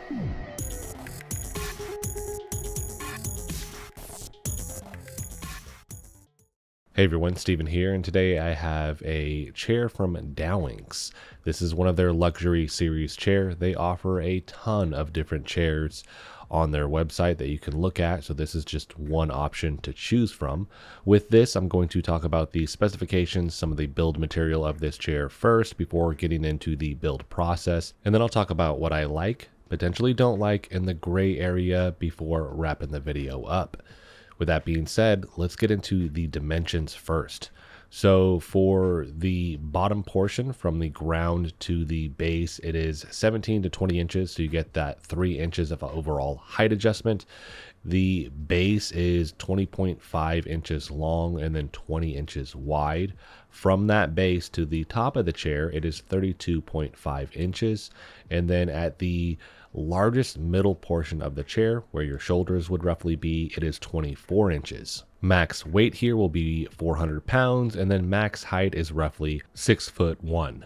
Hey everyone, Steven here, and today I have a chair from Dowinx. This is one of their luxury series chair. They offer a ton of different chairs on their website that you can look at, so this is just one option to choose from. With this, I'm going to talk about the specifications, some of the build material of this chair first before getting into the build process, and then I'll talk about what I like, potentially don't like, in the gray area before wrapping the video up. With that being said, let's get into the dimensions first. So for the bottom portion from the ground to the base, it is 17 to 20 inches. So you get that 3 inches of overall height adjustment. The base is 20.5 inches long and then 20 inches wide. From that base to the top of the chair, it is 32.5 inches. And then at the largest middle portion of the chair, where your shoulders would roughly be, it is 24 inches. Max weight here will be 400 pounds, and then max height is roughly 6'1".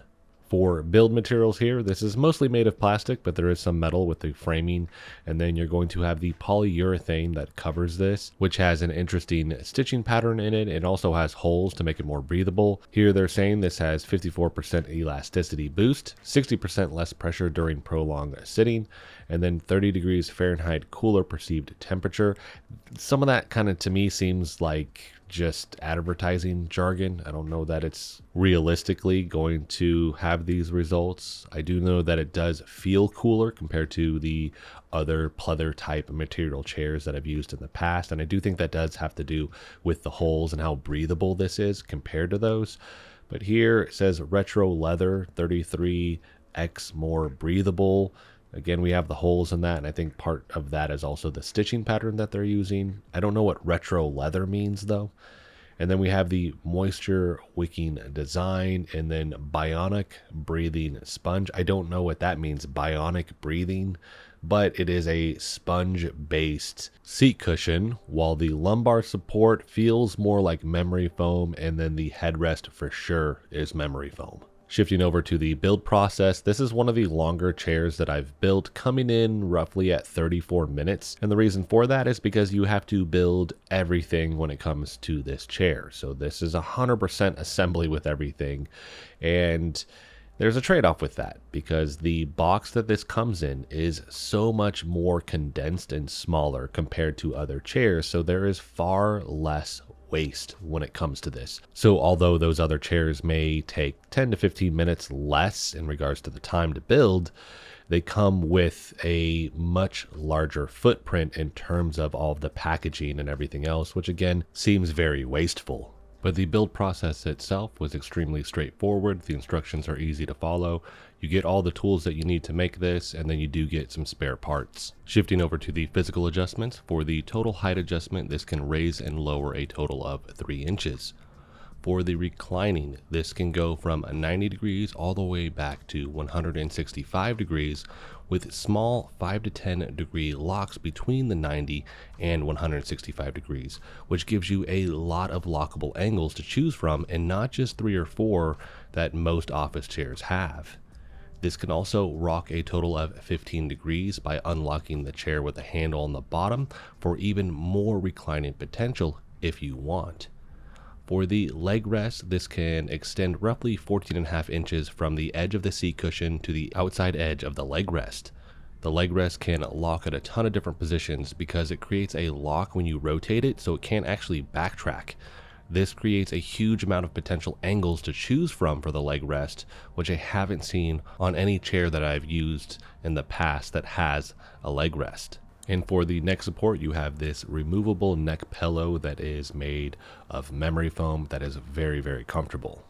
For build materials here, this is mostly made of plastic, but there is some metal with the framing, and then you're going to have the polyurethane that covers this, which has an interesting stitching pattern in it. It also has holes to make it more breathable. Here they're saying this has 54% elasticity boost, 60% less pressure during prolonged sitting, and then 30 degrees Fahrenheit cooler perceived temperature. Some of that kind of to me seems like just advertising jargon. I don't know that it's realistically going to have these results. I do know that it does feel cooler compared to the other pleather type material chairs that I've used in the past, and I do think that does have to do with the holes and how breathable this is compared to those. But here it says retro leather, 33x more breathable. Again, we have the holes in that, and I think part of that is also the stitching pattern that they're using. I don't know what retro leather means though. And then we have the moisture wicking design, and then bionic breathing sponge. I don't know what that means, bionic breathing, but it is a sponge based seat cushion, while the lumbar support feels more like memory foam, and then the headrest for sure is memory foam. Shifting over to the build process, this is one of the longer chairs that I've built, coming in roughly at 34 minutes. And the reason for that is because you have to build everything when it comes to this chair. So this is 100% assembly with everything. And there's a trade-off with that, because the box that this comes in is so much more condensed and smaller compared to other chairs. So there is far less waste when it comes to this. So although those other chairs may take 10 to 15 minutes less in regards to the time to build, they come with a much larger footprint in terms of all of the packaging and everything else, which again seems very wasteful. But the build process itself was extremely straightforward. The instructions are easy to follow. You get all the tools that you need to make this, and then you do get some spare parts. Shifting over to the physical adjustments, for the total height adjustment, this can raise and lower a total of 3 inches. For the reclining, this can go from 90 degrees all the way back to 165 degrees, with small 5 to 10 degree locks between the 90 and 165 degrees, which gives you a lot of lockable angles to choose from, and not just 3 or 4 that most office chairs have. This can also rock a total of 15 degrees by unlocking the chair with a handle on the bottom for even more reclining potential if you want. For the leg rest, this can extend roughly 14.5 inches from the edge of the seat cushion to the outside edge of the leg rest. The leg rest can lock at a ton of different positions because it creates a lock when you rotate it, so it can't actually backtrack. This creates a huge amount of potential angles to choose from for the leg rest, which I haven't seen on any chair that I've used in the past that has a leg rest. And for the neck support, you have this removable neck pillow that is made of memory foam that is very, very comfortable.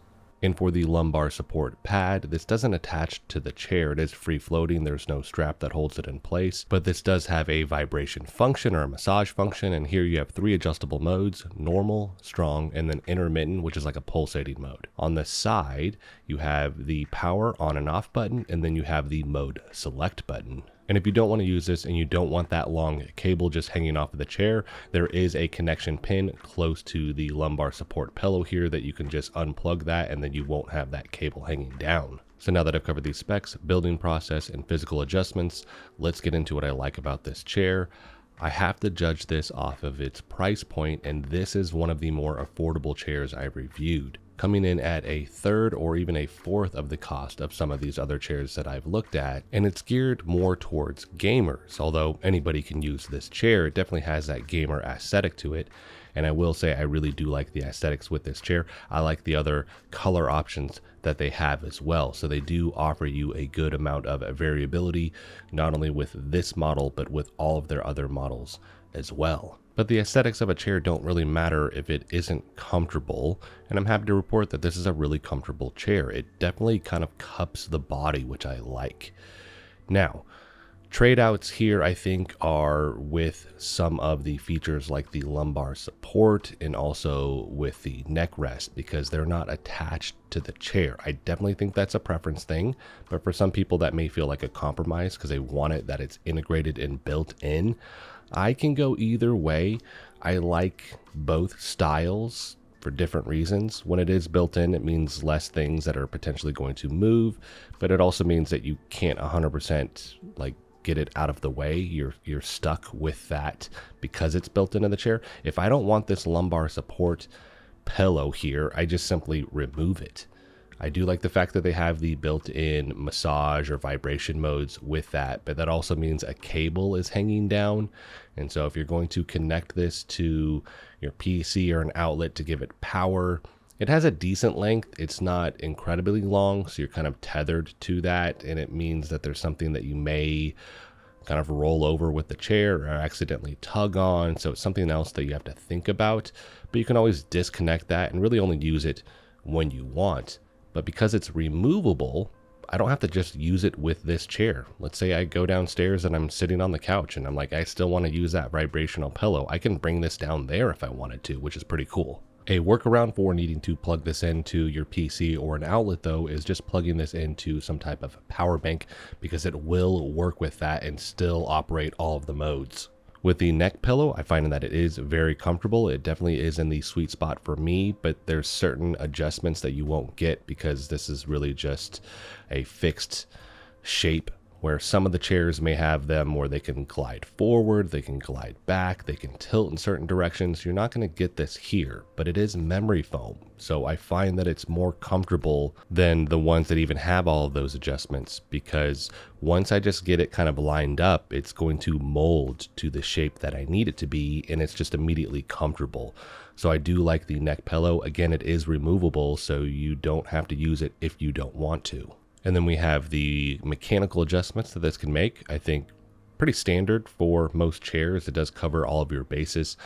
And for the lumbar support pad, this doesn't attach to the chair. It is free floating. There's no strap that holds it in place, but this does have a vibration function or a massage function. And here you have 3 adjustable modes: normal, strong, and then intermittent, which is like a pulsating mode. On the side, you have the power on and off button, and then you have the mode select button. And if you don't want to use this and you don't want that long cable just hanging off of the chair, there is a connection pin close to the lumbar support pillow here that you can just unplug that, and then you won't have that cable hanging down. So now that I've covered these specs, building process, and physical adjustments, let's get into what I like about this chair. I have to judge this off of its price point, and this is one of the more affordable chairs I've reviewed, coming in at a third or even a fourth of the cost of some of these other chairs that I've looked at. And it's geared more towards gamers. Although anybody can use this chair, it definitely has that gamer aesthetic to it. And I will say I really do like the aesthetics with this chair. I like the other color options that they have as well. So they do offer you a good amount of variability, not only with this model, but with all of their other models as well. But the aesthetics of a chair don't really matter if it isn't comfortable, and I'm happy to report that this is a really comfortable chair. It definitely kind of cups the body, which I like. Now, trade outs here I think are with some of the features like the lumbar support and also with the neck rest, because they're not attached to the chair. I definitely think that's a preference thing, but for some people that may feel like a compromise because they want it that it's integrated and built in. I can go either way. I like both styles for different reasons. When it is built in, it means less things that are potentially going to move, but it also means that you can't 100% like get it out of the way. You're stuck with that because it's built into the chair. If I don't want this lumbar support pillow here, I just simply remove it. I do like the fact that they have the built-in massage or vibration modes with that, but that also means a cable is hanging down. And so if you're going to connect this to your PC or an outlet to give it power, it has a decent length. It's not incredibly long, so you're kind of tethered to that, and it means that there's something that you may kind of roll over with the chair or accidentally tug on. So it's something else that you have to think about, but you can always disconnect that and really only use it when you want. But because it's removable, I don't have to just use it with this chair. Let's say I go downstairs and I'm sitting on the couch and I'm like, I still want to use that vibrational pillow. I can bring this down there if I wanted to, which is pretty cool. A workaround for needing to plug this into your PC or an outlet though is just plugging this into some type of power bank, because it will work with that and still operate all of the modes. With the neck pillow, I find that it is very comfortable. It definitely is in the sweet spot for me, but there's certain adjustments that you won't get because this is really just a fixed shape, where some of the chairs may have them where they can glide forward, they can glide back, they can tilt in certain directions. You're not going to get this here, but it is memory foam. So I find that it's more comfortable than the ones that even have all of those adjustments, because once I just get it kind of lined up, it's going to mold to the shape that I need it to be, and it's just immediately comfortable. So I do like the neck pillow. Again, it is removable, so you don't have to use it if you don't want to. And then we have the mechanical adjustments that this can make. I think pretty standard for most chairs. It does cover all of your bases.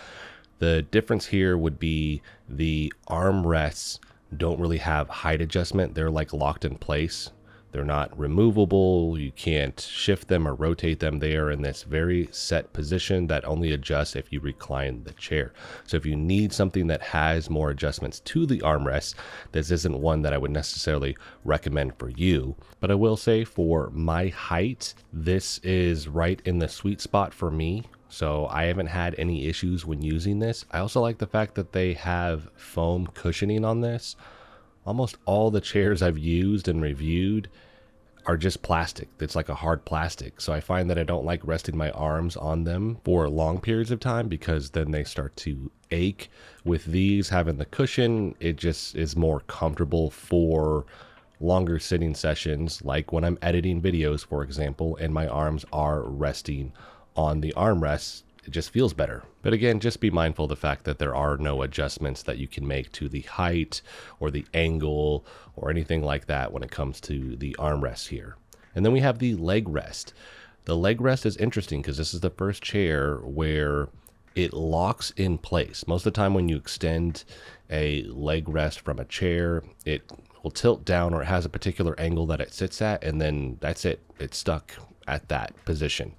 The difference here would be the armrests don't really have height adjustment. They're like locked in place. They're not removable. You can't shift them or rotate them. They are in this very set position that only adjusts if you recline the chair. So if you need something that has more adjustments to the armrests, this isn't one that I would necessarily recommend for you. But I will say for my height, this is right in the sweet spot for me. So I haven't had any issues when using this. I also like the fact that they have foam cushioning on this. Almost all the chairs I've used and reviewed are just plastic. It's like a hard plastic. So I find that I don't like resting my arms on them for long periods of time, because then they start to ache. With these having the cushion, it just is more comfortable for longer sitting sessions, like when I'm editing videos, for example, and my arms are resting on the armrests. It just feels better. But again, just be mindful of the fact that there are no adjustments that you can make to the height or the angle or anything like that when it comes to the armrests here. And then we have the leg rest. The leg rest is interesting because this is the first chair where it locks in place. Most of the time when you extend a leg rest from a chair, it will tilt down, or it has a particular angle that it sits at, and then that's it. It's stuck at that position.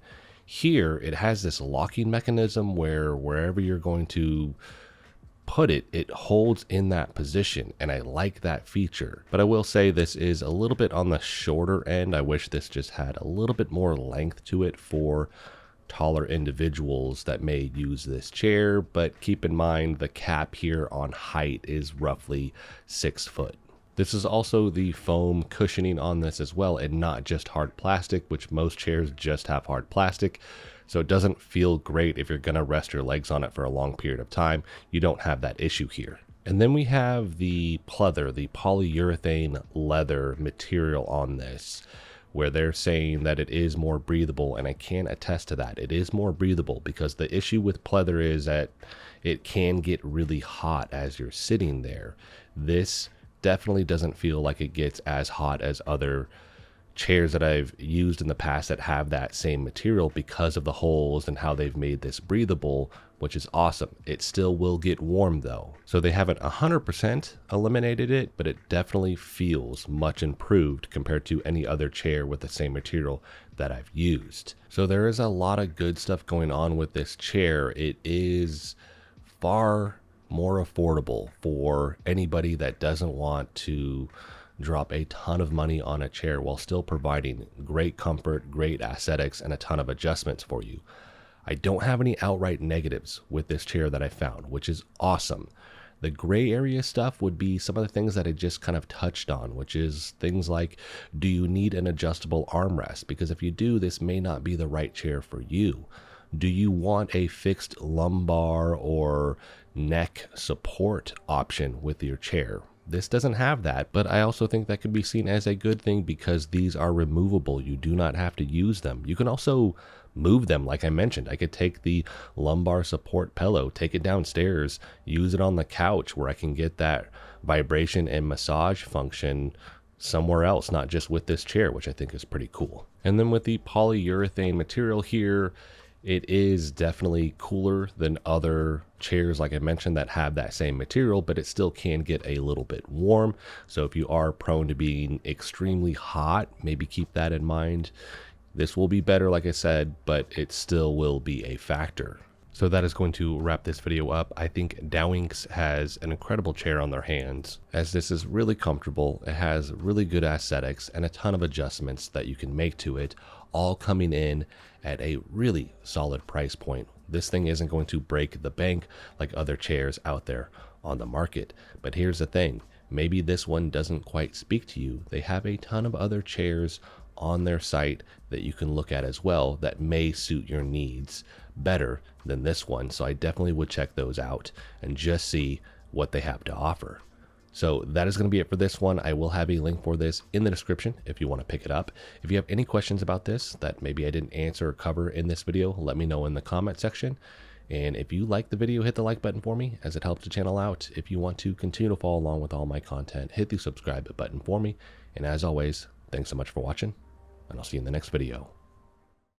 Here, it has this locking mechanism where wherever you're going to put it, it holds in that position, and I like that feature. But I will say this is a little bit on the shorter end. I wish this just had a little bit more length to it for taller individuals that may use this chair, but keep in mind the cap here on height is roughly 6 foot. This is also the foam cushioning on this as well, and not just hard plastic, which most chairs just have hard plastic. So it doesn't feel great if you're gonna rest your legs on it for a long period of time. You don't have that issue here. And then we have the pleather, the polyurethane leather material on this, where they're saying that it is more breathable, and I can attest to that. It is more breathable, because the issue with pleather is that it can get really hot as you're sitting there. This definitely doesn't feel like it gets as hot as other chairs that I've used in the past that have that same material, because of the holes and how they've made this breathable, which is awesome. It still will get warm though. So they haven't 100% eliminated it, but it definitely feels much improved compared to any other chair with the same material that I've used. So there is a lot of good stuff going on with this chair. It is far more affordable for anybody that doesn't want to drop a ton of money on a chair while still providing great comfort, great aesthetics, and a ton of adjustments for you. I don't have any outright negatives with this chair that I found, which is awesome. The gray area stuff would be some of the things that I just kind of touched on, which is things like, do you need an adjustable armrest? Because if you do, this may not be the right chair for you. Do you want a fixed lumbar or neck support option with your chair? This doesn't have that, but I also think that could be seen as a good thing, because these are removable. You do not have to use them. You can also move them. Like I mentioned, I could take the lumbar support pillow, take it downstairs, use it on the couch, where I can get that vibration and massage function somewhere else, not just with this chair, which I think is pretty cool. And then with the polyurethane material here, it is definitely cooler than other chairs, like I mentioned, that have that same material, but it still can get a little bit warm. So if you are prone to being extremely hot, maybe keep that in mind. This will be better, like I said, but it still will be a factor. So that is going to wrap this video up. I think Dowinx has an incredible chair on their hands, as this is really comfortable. It has really good aesthetics and a ton of adjustments that you can make to it, all coming in at a really solid price point. This thing isn't going to break the bank like other chairs out there on the market. But here's the thing, maybe this one doesn't quite speak to you. They have a ton of other chairs on their site that you can look at as well that may suit your needs better than this one. So I definitely would check those out and just see what they have to offer. So that is going to be it for this one. I will have a link for this in the description if you want to pick it up. If you have any questions about this that maybe I didn't answer or cover in this video, let me know in the comment section. And if you like the video, hit the like button for me, as it helps the channel out. If you want to continue to follow along with all my content, hit the subscribe button for me. And as always, thanks so much for watching, and I'll see you in the next video.